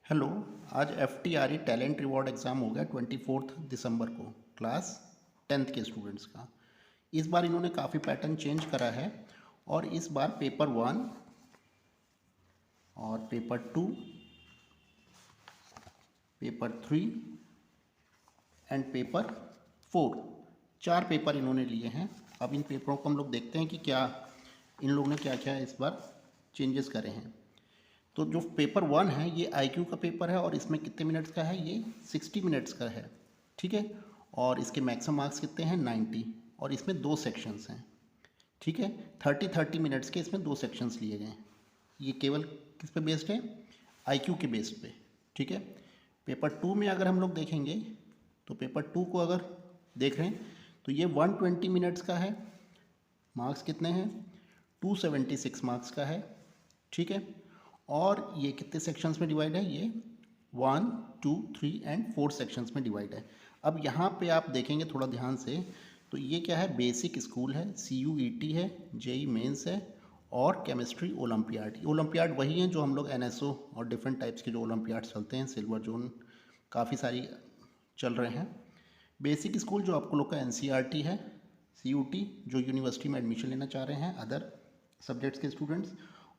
Hello. आज FTRE talent reward exam हो गया 24 दिसंबर को क्लास 10th के स्टूडेंट्स का। इस बार इन्होंने काफ़ी पैटर्न चेंज करा है और इस बार पेपर 1 और paper 2, paper 3 and paper 4 4 paper इन्होंने लिए हैं। अब इन पेपरों को हम लोग देखते हैं कि क्या इन लोगों ने क्या क्या इस बार चेंजेस करे हैं। तो जो पेपर 1 है ये IQ का पेपर है और इसमें कितने मिनट्स का है, ये 60 मिनट्स का है। ठीक है। और इसके मैक्सिमम मार्क्स कितने हैं, 90। और इसमें 2 सेक्शंस हैं। ठीक है। 30 मिनट्स के इसमें 2 सेक्शंस लिए गए हैं। ये केवल किस पे बेस्ड है, IQ के बेस्ड पे। ठीक है। पेपर 2 में अगर हम लोग देखेंगे तो पेपर 2 को अगर देख रहे हैं तो ये 120 मिनट्स का है। मार्क्स कितने हैं, 276 मार्क्स का है। ठीक है। और ये कितने सेक्शंस में डिवाइड है, ये 1, 2, 3 एंड 4 सेक्शंस में डिवाइड है। अब यहाँ पे आप देखेंगे थोड़ा ध्यान से तो ये क्या है, बेसिक स्कूल है, CUET है, JEE मेंस है और केमिस्ट्री ओलंपियाड। ओलंपियाड वही हैं जो हम लोग NSO और डिफरेंट टाइप्स के जो ओलंपियाड चलते हैं, सिल्वर जोन काफ़ी सारी चल रहे हैं। बेसिक स्कूल जो आपको लोग का NCERT है, CUT जो यूनिवर्सिटी में एडमिशन लेना चाह रहे हैं अदर सब्जेक्ट्स के स्टूडेंट्स,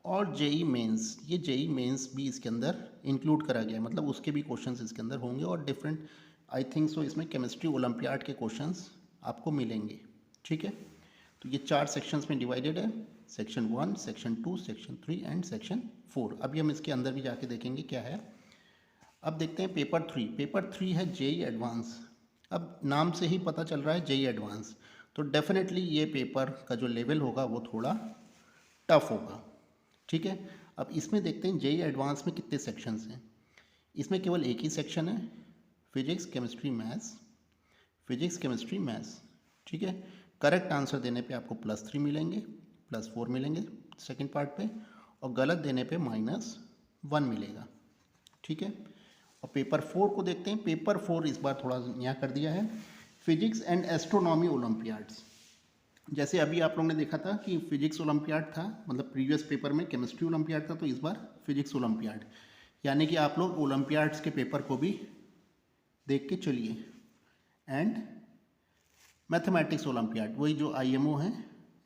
और JEE मेंस। ये JEE मेंस भी इसके अंदर इंक्लूड करा गया है, मतलब उसके भी क्वेश्चंस इसके अंदर होंगे और डिफरेंट आई थिंक सो इसमें केमिस्ट्री ओलंपियाड के क्वेश्चंस आपको मिलेंगे। ठीक है। तो ये 4 सेक्शंस में डिवाइडेड है, section 1, section 2, section 3 and section 4। अभी हम इसके अंदर भी जाके देखेंगे क्या है। अब देखते हैं पेपर 3। पेपर 3 है JEE एडवांस। अब नाम से ही पता चल रहा है JEE एडवांस, तो डेफिनेटली ये पेपर का जो लेवल होगा वो थोड़ा टफ होगा। ठीक है। अब इसमें देखते हैं JEE एडवांस में कितने सेक्शंस हैं। इसमें केवल एक ही सेक्शन है, physics chemistry maths, physics chemistry maths. ठीक है। करेक्ट आंसर देने पे आपको +3 मिलेंगे, +4 मिलेंगे सेकंड पार्ट पे, और गलत देने पे -1 मिलेगा। ठीक है। और पेपर 4 को देखते हैं। पेपर 4 इस बार थोड़ा यहाँ कर दिया है, फिजिक्स एंड एस्ट्रोनॉमी ओलंपियाड्स। जैसे अभी आप लोगों ने देखा था कि फिजिक्स ओलंपियाड था, मतलब प्रीवियस पेपर में केमिस्ट्री ओलंपियाड था, तो इस बार फिजिक्स ओलंपियाड। यानी कि आप लोग ओलंपियाड्स के पेपर को भी देख के चलिए। एंड मैथमेटिक्स ओलंपियाड, वही जो IMO है,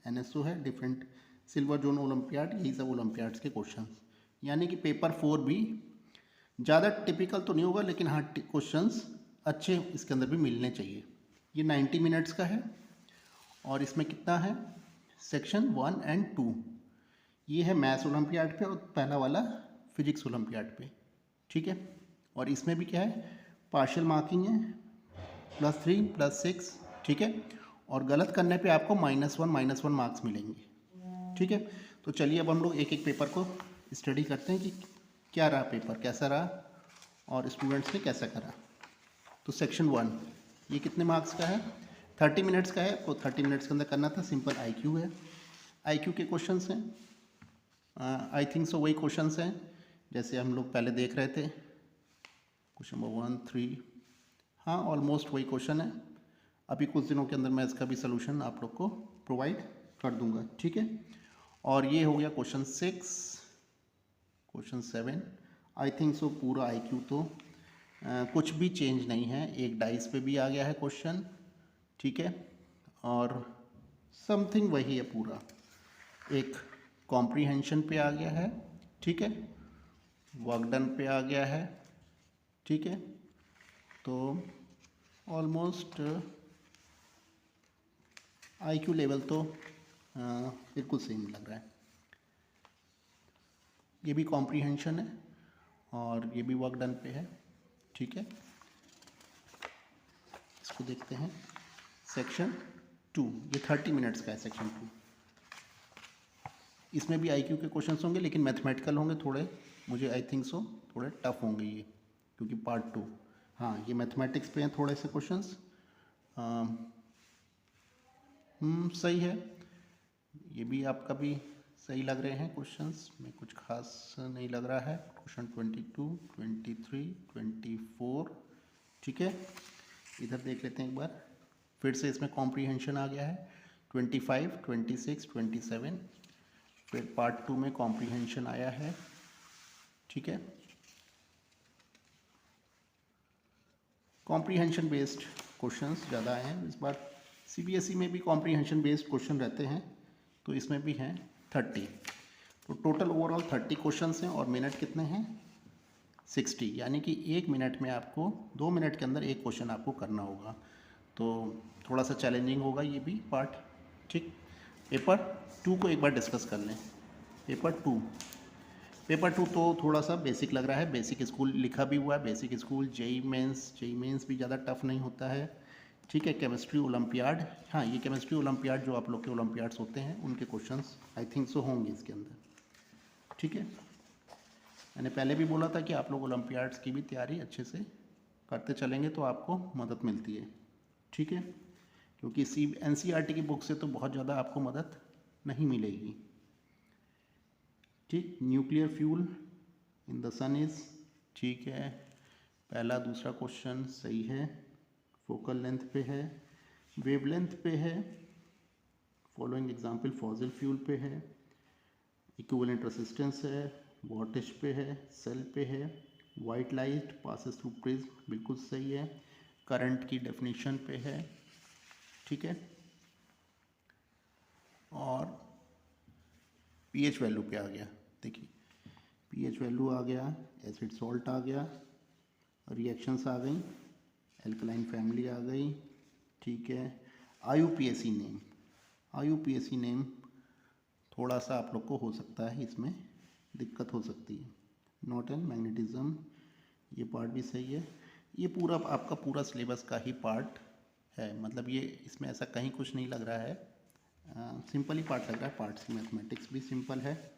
NSO है, डिफरेंट सिल्वर जोन ओलंपियाड, यही सब ओलंपियाड्स के क्वेश्चन। यानी कि पेपर 4 भी ज़्यादा टिपिकल तो नहीं होगा, लेकिन हाँ क्वेश्चंस अच्छे इसके अंदर भी मिलने चाहिए। ये 90 मिनट्स का है और इसमें कितना है, सेक्शन 1 एंड 2। ये है मैथ्स ओलंपियाड पे और पहला वाला फिजिक्स ओलंपियाड पे। ठीक है। और इसमें भी क्या है, पार्शियल मार्किंग है, +3 +6। ठीक है। और गलत करने पे आपको -1 मार्क्स मिलेंगे। ठीक है। तो चलिए अब हम लोग एक एक पेपर को स्टडी करते हैं कि क्या रहा पेपर, कैसा रहा और स्टूडेंट्स ने कैसा करा। तो सेक्शन 1 ये कितने मार्क्स का है, 30 मिनट्स का है। आपको 30 मिनट्स के अंदर करना था। सिंपल IQ है, IQ के क्वेश्चंस हैं। आई थिंक सो वही क्वेश्चंस हैं जैसे हम लोग पहले देख रहे थे, क्वेश्चन नंबर 1, 3। हाँ, ऑलमोस्ट वही क्वेश्चन है। अभी कुछ दिनों के अंदर मैं इसका भी सोल्यूशन आप लोग को प्रोवाइड कर दूंगा। ठीक है। और ये हो गया question 6, question 7। I think so पूरा IQ तो कुछ भी चेंज नहीं है, एक डाइस पे भी आ गया है क्वेश्चन। ठीक है। और समथिंग वही है पूरा, एक कॉम्प्रीहेंशन पे आ गया है। ठीक है। वर्क डन पे आ गया है। ठीक है। तो ऑलमोस्ट IQ लेवल तो बिल्कुल सेम लग रहा है। ये भी कॉम्प्रीहेंशन है और ये भी वर्क डन पे है। ठीक है। इसको देखते हैं सेक्शन 2। ये 30 मिनट्स का है सेक्शन 2। इसमें भी IQ के क्वेश्चंस होंगे, लेकिन मैथमेटिकल होंगे थोड़े, मुझे आई थिंक सो थोड़े टफ होंगे ये, क्योंकि पार्ट 2। हाँ, ये मैथमेटिक्स पे हैं थोड़े से क्वेश्चंस। सही है, ये भी आपका भी सही लग रहे हैं क्वेश्चंस में, कुछ खास नहीं लग रहा है। क्वेश्चन 22, 23, 24। ठीक है। इधर देख लेते हैं एक बार, फिर से इसमें कॉम्प्रीहेंशन आ गया है, 25, 26, 27। फिर पार्ट 2 में कॉम्प्रीहेंशन आया है। ठीक है। कॉम्प्रीहेंशन बेस्ड क्वेश्चंस ज़्यादा हैं इस बार। सीबीएसई में भी कॉम्प्रीहेंशन बेस्ड क्वेश्चन रहते हैं, तो इसमें भी हैं 30। तो टोटल ओवरऑल 30 क्वेश्चंस हैं और मिनट कितने हैं 60, यानी कि 1 मिनट में आपको 2 मिनट के अंदर एक क्वेश्चन आपको करना होगा। तो थोड़ा सा चैलेंजिंग होगा ये भी पार्ट, ठीक। पेपर 2 को एक बार डिस्कस कर लें। पेपर टू तो थोड़ा सा बेसिक लग रहा है, बेसिक स्कूल लिखा भी हुआ है, बेसिक स्कूल। जेई मेंस भी ज़्यादा टफ नहीं होता है, ठीक है। केमिस्ट्री ओलंपियाड, हाँ ये केमिस्ट्री ओलंपियाड जो आप लोग के ओलंपियाड्स होते हैं उनके क्वेश्चंस आई थिंक सो होंगे इसके अंदर, ठीक है। मैंने पहले भी बोला था कि आप लोग ओलंपियाड्स की भी तैयारी अच्छे से करते चलेंगे तो आपको मदद मिलती है, ठीक है। क्योंकि एनसीईआरटी की बुक से तो बहुत ज़्यादा आपको मदद नहीं मिलेगी, ठीक। Nuclear fuel in the sun is, ठीक है। पहला दूसरा क्वेश्चन सही है। फोकल लेंथ पे है, वेवलेंथ पे है, फॉलोइंग एग्जांपल फॉसिल फ्यूल पे है, इक्विवेलेंट रेजिस्टेंस है, वोल्टेज पे है, सेल पे है, white light passes through prism बिल्कुल सही है, करंट की डेफिनेशन पे है, ठीक है। और पीएच वैल्यू पे आ गया, देखिए पीएच वैल्यू आ गया, एसिड सॉल्ट आ गया, रिएक्शंस आ गई, एल्कलाइन फैमिली आ गई, ठीक है। आईयूपीएसी नेम थोड़ा सा आप लोग को हो सकता है, इसमें दिक्कत हो सकती है। नॉट एन मैग्नेटिज्म, ये पार्ट भी सही है। ये पूरा आपका पूरा सिलेबस का ही पार्ट है, मतलब ये इसमें ऐसा कहीं कुछ नहीं लग रहा है, सिंपल ही पार्ट लग रहा है। पार्ट सी मैथमेटिक्स भी सिंपल है,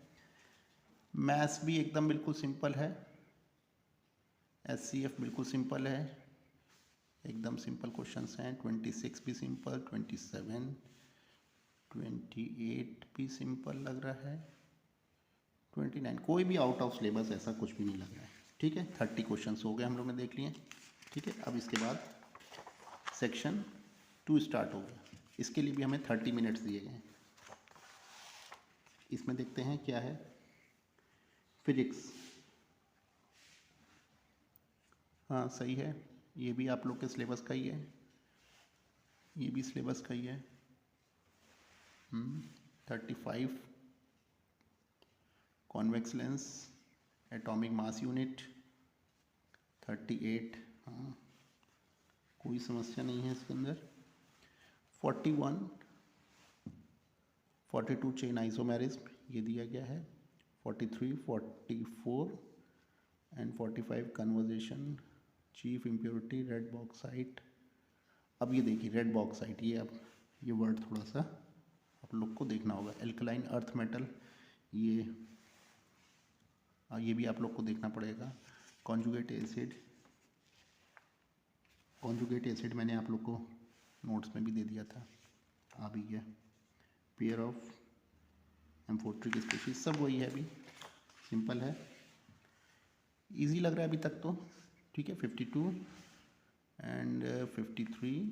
मैथ्स भी एकदम बिल्कुल सिंपल है, एचसीएफ बिल्कुल सिंपल है, एकदम सिंपल क्वेश्चंस हैं। 26 भी सिंपल, 27, 28 भी सिंपल लग रहा है, 29 कोई भी आउट ऑफ सिलेबस ऐसा कुछ भी नहीं लग रहा है, ठीक है। 30 क्वेश्चंस हो गए हम लोग ने देख लिए, ठीक है। अब इसके बाद सेक्शन 2 स्टार्ट हो गया, इसके लिए भी हमें 30 मिनट्स दिए गए हैं। इसमें देखते हैं क्या है, फिजिक्स, हाँ सही है, ये भी आप लोग के सिलेबस का ही है, ये भी सिलेबस का ही है। 35 convex lens, atomic mass unit, 38, हाँ कोई समस्या नहीं है इसके अंदर। 41 42 चेन आइसोमेरिज्म ये दिया गया है, 43 44 and 45 conversation, chief impurity, red bauxite. अब ये देखिए रेड बॉक्साइट, ये अब ये वर्ड थोड़ा सा आप लोग को देखना होगा। एल्कलाइन अर्थ मेटल, ये भी आप लोग को देखना पड़ेगा। कॉन्जुगेट एसिड मैंने आप लोग को नोट्स में भी दे दिया था, आ भी गया। पेयर ऑफ एम्फोट्रिक स्पीशीज, सब वही है, अभी सिंपल है, इजी लग रहा है अभी तक तो, ठीक है। 52 एंड 53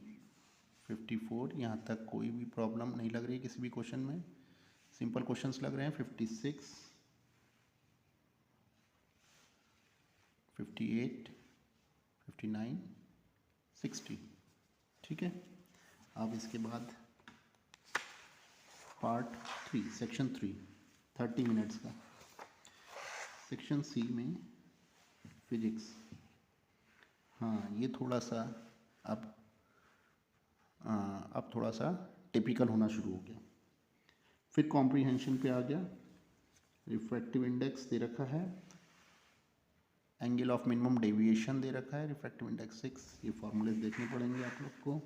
54 यहाँ तक कोई भी प्रॉब्लम नहीं लग रही है किसी भी क्वेश्चन में, सिंपल क्वेश्चंस लग रहे हैं। 56 58 59 60, ठीक है। अब इसके बाद पार्ट 3 सेक्शन 3 30 मिनट्स का। सेक्शन सी में फिजिक्स, हाँ ये थोड़ा सा अब थोड़ा सा टिपिकल होना शुरू हो गया। फिर कॉम्प्रीहेंशन पे आ गया, रिफ्रैक्टिव इंडेक्स दे रखा है, एंगल ऑफ मिनिमम डेविएशन दे रखा है, रिफ्रैक्टिव इंडेक्स 6, ये फॉर्मूलेज देखने पड़ेंगे आप लोग को।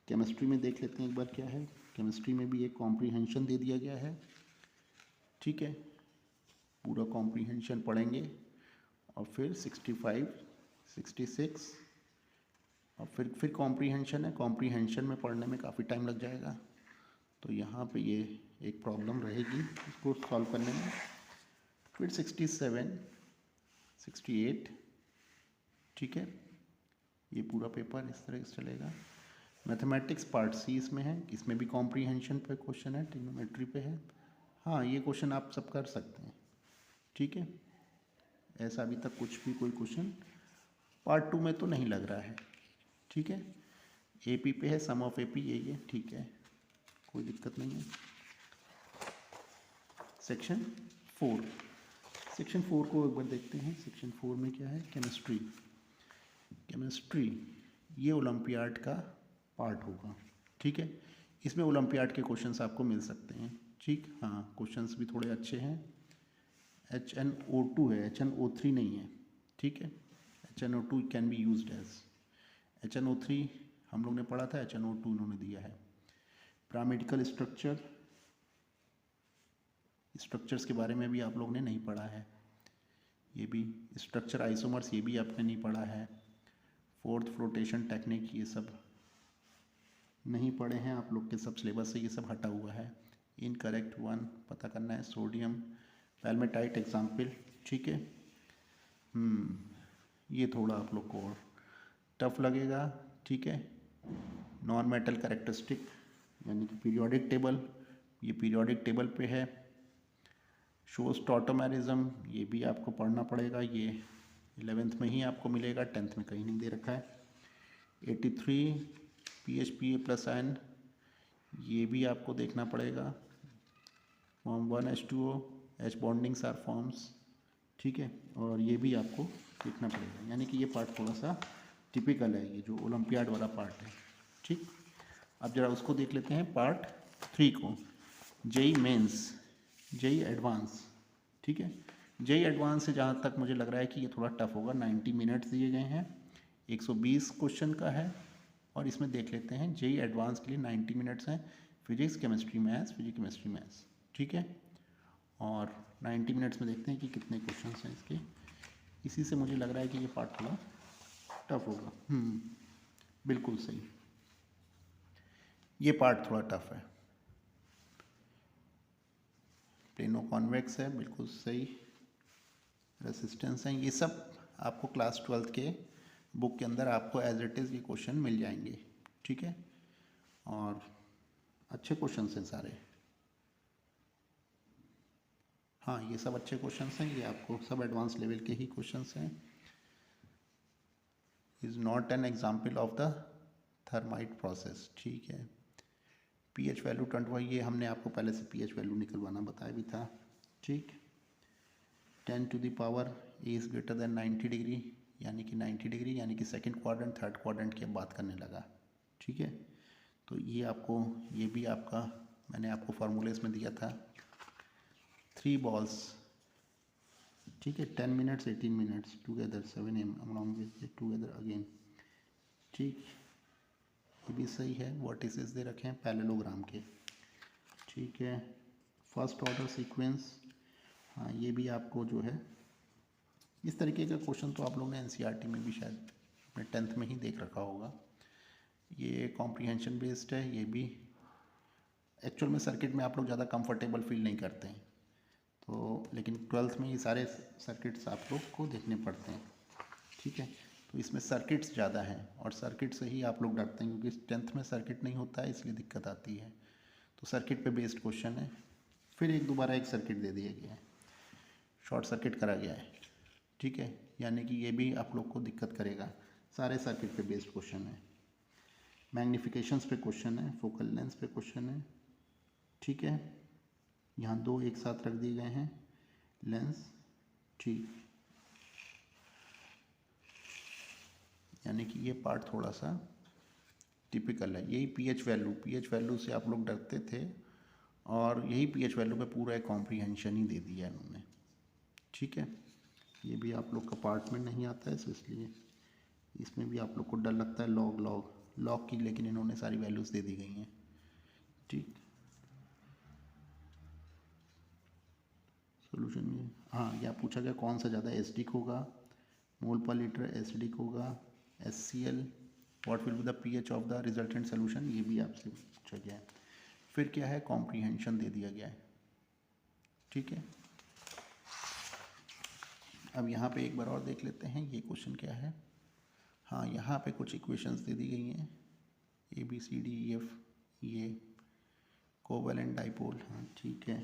केमिस्ट्री में देख लेते हैं एक बार क्या है, केमिस्ट्री में भी एक कॉम्प्रीहेंशन दे दिया गया है, ठीक है। पूरा कॉम्प्रीहेंशन पढ़ेंगे और फिर 65 66 और फिर कॉम्प्रीहेंशन है। कॉम्प्रीहेंशन में पढ़ने में काफ़ी टाइम लग जाएगा, तो यहाँ पे ये एक प्रॉब्लम रहेगी इसको सॉल्व करने में। फिर 67 68, ठीक है। ये पूरा पेपर इस तरह से चलेगा। मैथमेटिक्स पार्ट सी इसमें है, इसमें भी कॉम्प्रीहेंशन पे क्वेश्चन है, ट्रिग्नोमेट्री पे है। हाँ ये क्वेश्चन आप सब कर सकते हैं, ठीक है। ऐसा अभी तक कुछ भी कोई क्वेश्चन पार्ट 2 में तो नहीं लग रहा है, ठीक है, AP पे है, सम ऑफ AP यही है, ठीक है, कोई दिक्कत नहीं है। सेक्शन 4, सेक्शन 4 को एक बार देखते हैं। सेक्शन 4 में क्या है, केमिस्ट्री। केमिस्ट्री ये ओलंपियाड का पार्ट होगा, ठीक है। इसमें ओलंपियाड के क्वेश्चंस आपको मिल सकते हैं, ठीक। हाँ, क्वेश्चंस भी थोड़े अच्छे हैं। HNO2 है, HNO3 नहीं है, ठीक है। HNO2 can be used as, HNO3 हम लोग ने पढ़ा था, HNO2 इन्होंने दिया है। पैरामेडिकल स्ट्रक्चर्स के बारे में भी आप लोग ने नहीं पढ़ा है, ये भी स्ट्रक्चर आइसोमर्स ये भी आपने नहीं पढ़ा है। फोर्थ फ्लोटेशन टेक्निक ये सब नहीं पढ़े हैं आप लोग के, सब सिलेबस से ये सब हटा हुआ है। इनकरेक्ट वन पता करना है, सोडियम पैल्मेटाइट एग्जाम्पल, ठीक है। ये थोड़ा आप लोग को और टफ लगेगा, ठीक है। नॉन मेटल कैरेक्टरिस्टिक यानी कि पीरियोडिक टेबल, ये पीरियोडिक टेबल पे है। शोज टॉटोमेरिज्म ये भी आपको पढ़ना पड़ेगा, ये 11th में ही आपको मिलेगा, 10th में कहीं नहीं दे रखा है। 83 PHPA+N ये भी आपको देखना पड़ेगा। Form 1H2O H bondings are forms, ठीक है, और ये भी आपको देखना पड़ेगा। यानी कि ये पार्ट थोड़ा सा टिपिकल है, ये जो ओलंपियाड वाला पार्ट है, ठीक। अब जरा उसको देख लेते हैं पार्ट 3 को, जेई मेंस, जेई एडवांस, ठीक है। जेई एडवांस से जहाँ तक मुझे लग रहा है कि ये थोड़ा टफ होगा। 90 मिनट्स दिए गए हैं, 120 क्वेश्चन का है, और इसमें देख लेते हैं जेई एडवांस के लिए 90 मिनट्स हैं, physics chemistry maths, physics chemistry maths, ठीक है। और 90 मिनट्स में देखते हैं कि कितने क्वेश्चन हैं इसके। इसी से मुझे लग रहा है कि ये पार्ट थोड़ा टफ होगा। बिल्कुल सही, ये पार्ट थोड़ा टफ है। प्लेनो कॉन्वेक्स है, बिल्कुल सही। रेसिस्टेंस है, ये सब आपको क्लास 12th के बुक के अंदर आपको एज इट इज़ ये क्वेश्चन मिल जाएंगे, ठीक है। और अच्छे क्वेश्चन हैं सारे, हाँ ये सब अच्छे क्वेश्चंस हैं, ये आपको सब एडवांस लेवल के ही क्वेश्चंस हैं। Is not an example of the thermite process, ठीक है। पीएच वैल्यू 21 ये हमने आपको पहले से पीएच वैल्यू निकलवाना बताया भी था, ठीक। 10 to the power A is greater than 90 डिग्री, यानी कि 90 डिग्री यानी कि सेकंड क्वाड्रेंट थर्ड क्वाड्रेंट की बात करने लगा, ठीक है। तो ये आपको, ये भी आपका मैंने आपको फार्मूलेस में दिया था। 3 balls, ठीक है, 10 minutes 18 minutes together 7 AM along with together again, ठीक। ये भी सही है। वर्टिसेस दे रखे हैं पैरेललोग्राम के, ठीक है। फर्स्ट ऑर्डर सीक्वेंस, हाँ ये भी आपको जो है इस तरीके का क्वेश्चन तो आप लोगों ने एनसीईआरटी में भी शायद अपने 10th में ही देख रखा होगा। ये कॉम्प्रीहेंशन बेस्ड है, ये भी एक्चुअल में सर्किट में आप लोग ज़्यादा कंफर्टेबल फील नहीं करते हैं, तो लेकिन 12th में ये सारे सर्किट्स आप लोग को देखने पड़ते हैं, ठीक है। तो इसमें सर्किट्स ज़्यादा हैं और सर्किट से ही आप लोग डरते हैं, क्योंकि 10th में सर्किट नहीं होता है इसलिए दिक्कत आती है। तो सर्किट पे बेस्ड क्वेश्चन है। फिर दोबारा एक सर्किट दे दिया गया है, शॉर्ट सर्किट करा गया है, ठीक है। यानी कि ये भी आप लोग को दिक्कत करेगा। सारे सर्किट पे बेस्ड क्वेश्चन है। मैग्नीफिकेशंस पे क्वेश्चन है, फोकल लेंथ पे क्वेश्चन है, ठीक है। यहाँ 2 एक साथ रख दिए गए हैं लेंस, ठीक। यानी कि ये पार्ट थोड़ा सा टिपिकल है। यही पीएच वैल्यू से आप लोग डरते थे, और यही पीएच वैल्यू पे पूरा एक कॉम्प्रीहेंशन ही दे दिया इन्होंने, ठीक है। ये भी आप लोग का पार्ट में नहीं आता है, तो इसलिए इसमें भी आप लोग को डर लगता है। लॉग की लेकिन इन्होंने सारी वैल्यूज़ दे दी गई हैं, ठीक। सोल्यूशन में हाँ यह पूछा गया कौन सा ज़्यादा एसिडिक होगा, मोल पर लीटर एसिडिक होगा, HCl, what will be the pH of the resultant solution, ये भी आपसे पूछा गया है। फिर क्या है, कॉम्प्रीहेंशन दे दिया गया है, ठीक है। अब यहाँ पे एक बार और देख लेते हैं ये क्वेश्चन क्या है। हाँ यहाँ पे कुछ इक्वेशंस दे दी गई हैं, ABCDEF, ये कोवेलेंट डाइपोल, हाँ ठीक है।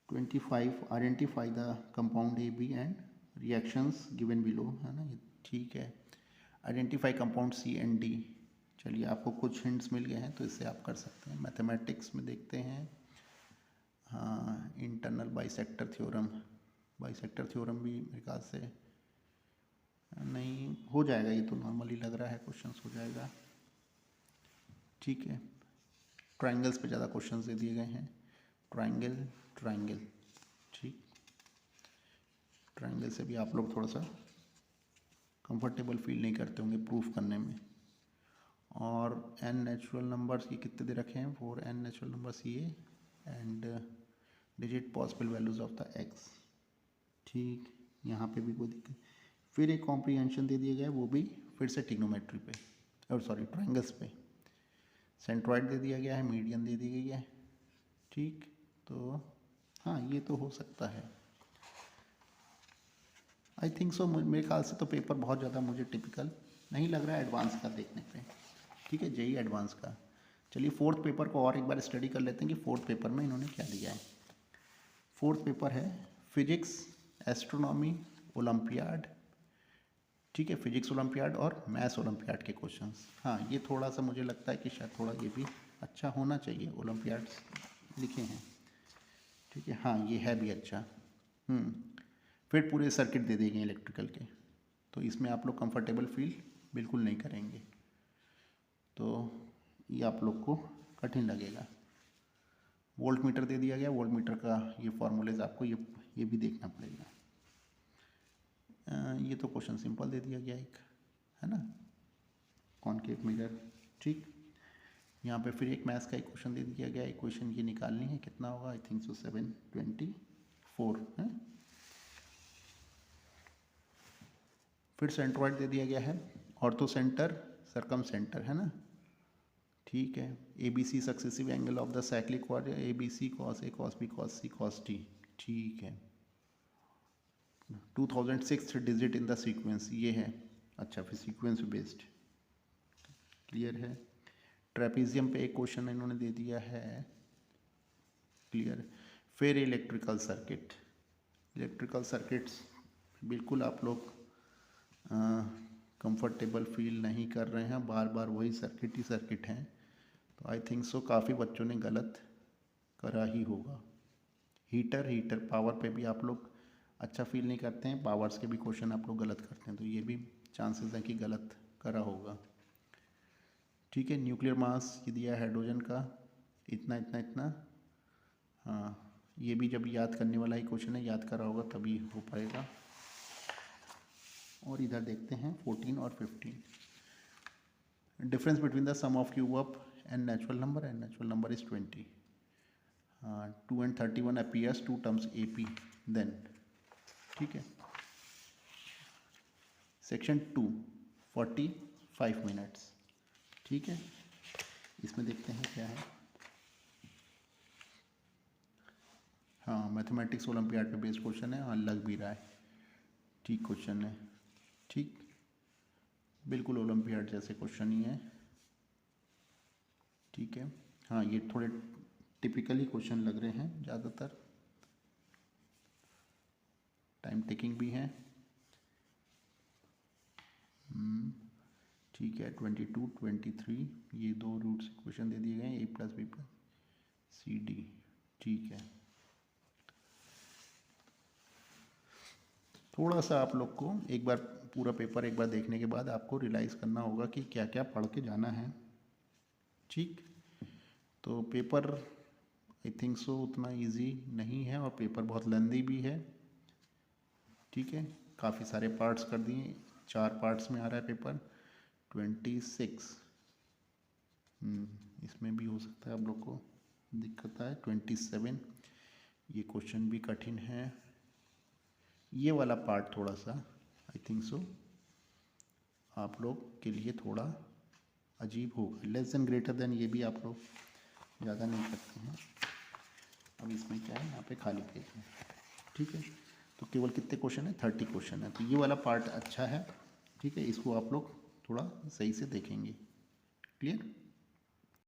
25 identify the compound AB and reactions given below, है ना, ये ठीक है। Identify compound C and D. चलिए आपको कुछ हिंट्स मिल गए हैं तो इससे आप कर सकते हैं। मैथमेटिक्स में देखते हैं, हाँ internal bisector theorem, bisector theorem भी मेरे ख्याल से नहीं हो जाएगा, ये तो नॉर्मली लग रहा है क्वेश्चंस हो जाएगा। ठीक है, ट्राइंगल्स पे ज़्यादा क्वेश्चंस दे दिए गए हैं, ट्राइंगल ट्राइंगल, ठीक, ट्राइंगल से भी आप लोग थोड़ा सा कंफर्टेबल फील नहीं करते होंगे प्रूफ करने में। और n नेचुरल नंबर्स ये कितने दे रखे हैं, 4n नेचुरल नंबर्स ये and digit possible values of the x, ठीक, यहाँ पे भी कोई दिक्कत। फिर एक कॉम्प्रीहेंशन दे दिया गया है, वो भी फिर से ट्रिग्नोमेट्री पे, और सॉरी ट्राइंगल्स पे। सेंट्रॉइड दे दिया गया है, मीडियन दे दी गई है, ठीक। तो हाँ ये तो हो सकता है, आई थिंक सो। मेरे ख्याल से तो पेपर बहुत ज़्यादा मुझे टिपिकल नहीं लग रहा है एडवांस का देखने पे, ठीक है, जेई एडवांस का। चलिए फोर्थ पेपर को और एक बार स्टडी कर लेते हैं कि फोर्थ पेपर में इन्होंने क्या दिया है। फोर्थ पेपर है फिजिक्स, एस्ट्रोनॉमी, ओलंपियाड, ठीक है, फिजिक्स ओलंपियाड और मैथ्स ओलंपियाड के क्वेश्चंस। हाँ ये थोड़ा सा मुझे लगता है कि शायद थोड़ा ये भी अच्छा होना चाहिए, ओलंपियाड्स लिखे हैं, ठीक है, हाँ ये है भी अच्छा। फिर पूरे सर्किट दे देंगे इलेक्ट्रिकल के, तो इसमें आप लोग कंफर्टेबल फील बिल्कुल नहीं करेंगे, तो ये आप लोग को कठिन लगेगा। वोल्ट मीटर दे दिया गया, वोल्ट मीटर का ये फॉर्मूलेज आपको ये भी देखना पड़ेगा। ये तो क्वेश्चन सिंपल दे दिया गया एक, है ना, कॉनकेव मिरर, ठीक। यहाँ पे फिर एक मैथ्स का एक क्वेश्चन दे दिया गया, इक्वेशन ये निकालनी है, कितना होगा, आई थिंक सो 724 है। फिर सेंट्रॉइड दे दिया गया है, ऑर्थो सेंटर, सरकम सेंटर, है ना, ठीक है। A B C successive angle of the cyclic quadrant, A B C cos A cos B cos C cos T, ठीक है। 2006 डिजिट इन द सीक्वेंस ये है, अच्छा फिर सीक्वेंस बेस्ड, क्लियर है। ट्रेपीजियम पे एक क्वेश्चन इन्होंने दे दिया है, क्लियर। फिर इलेक्ट्रिकल सर्किट, इलेक्ट्रिकल सर्किट्स बिल्कुल आप लोग कंफर्टेबल फील नहीं कर रहे हैं, बार बार वही सर्किट ही सर्किट हैं, तो आई थिंक सो काफ़ी बच्चों ने गलत करा ही होगा। हीटर पावर पे भी आप लोग अच्छा फील नहीं करते हैं, पावर्स के भी क्वेश्चन आप लोग गलत करते हैं, तो ये भी चांसेस हैं कि गलत करा होगा, ठीक है। न्यूक्लियर मास ये दिया है हाइड्रोजन का इतना इतना इतना, हाँ ये भी जब याद करने वाला ही क्वेश्चन है, याद करा होगा तभी हो पाएगा। और इधर देखते हैं 14 और 15, difference between the sum of cube of n natural number is 20, 2 and 31 appears 2 terms AP, then, ठीक है। सेक्शन 2 45 मिनट्स, ठीक है। इसमें देखते हैं क्या है, हाँ मैथमेटिक्स ओलंपियाड पे बेस्ड क्वेश्चन है, हाँ लग भी रहा है, ठीक क्वेश्चन है, ठीक, बिल्कुल ओलंपियाड जैसे क्वेश्चन ही है, ठीक है। हाँ ये थोड़े टिपिकली क्वेश्चन लग रहे हैं ज़्यादातर, टाइम टेकिंग भी है, ठीक है। 22 23 ये दो रूट से क्वेश्चन दे दिए गए हैं, A+B+CD, ठीक है। थोड़ा सा आप लोग को एक बार पूरा पेपर एक बार देखने के बाद आपको रियलाइज़ करना होगा कि क्या क्या पढ़ के जाना है, ठीक। तो पेपर आई थिंक सो उतना इजी नहीं है और पेपर बहुत लेंदी भी है, ठीक है। काफ़ी सारे पार्ट्स कर दिए, 4 पार्ट्स में आ रहा है पेपर, 26, इसमें भी हो सकता है आप लोग को दिक्कत आए, 27 ये क्वेश्चन भी कठिन है, ये वाला पार्ट थोड़ा सा आई थिंक सो आप लोग के लिए थोड़ा अजीब होगा, लेस देन ग्रेटर देन ये भी आप लोग ज़्यादा नहीं करते हैं। अब इसमें क्या है, यहाँ पे खाली पेज है, ठीक है। तो केवल कितने क्वेश्चन है, 30 क्वेश्चन है, तो ये वाला पार्ट अच्छा है, ठीक है, इसको आप लोग थोड़ा सही से देखेंगे, क्लियर।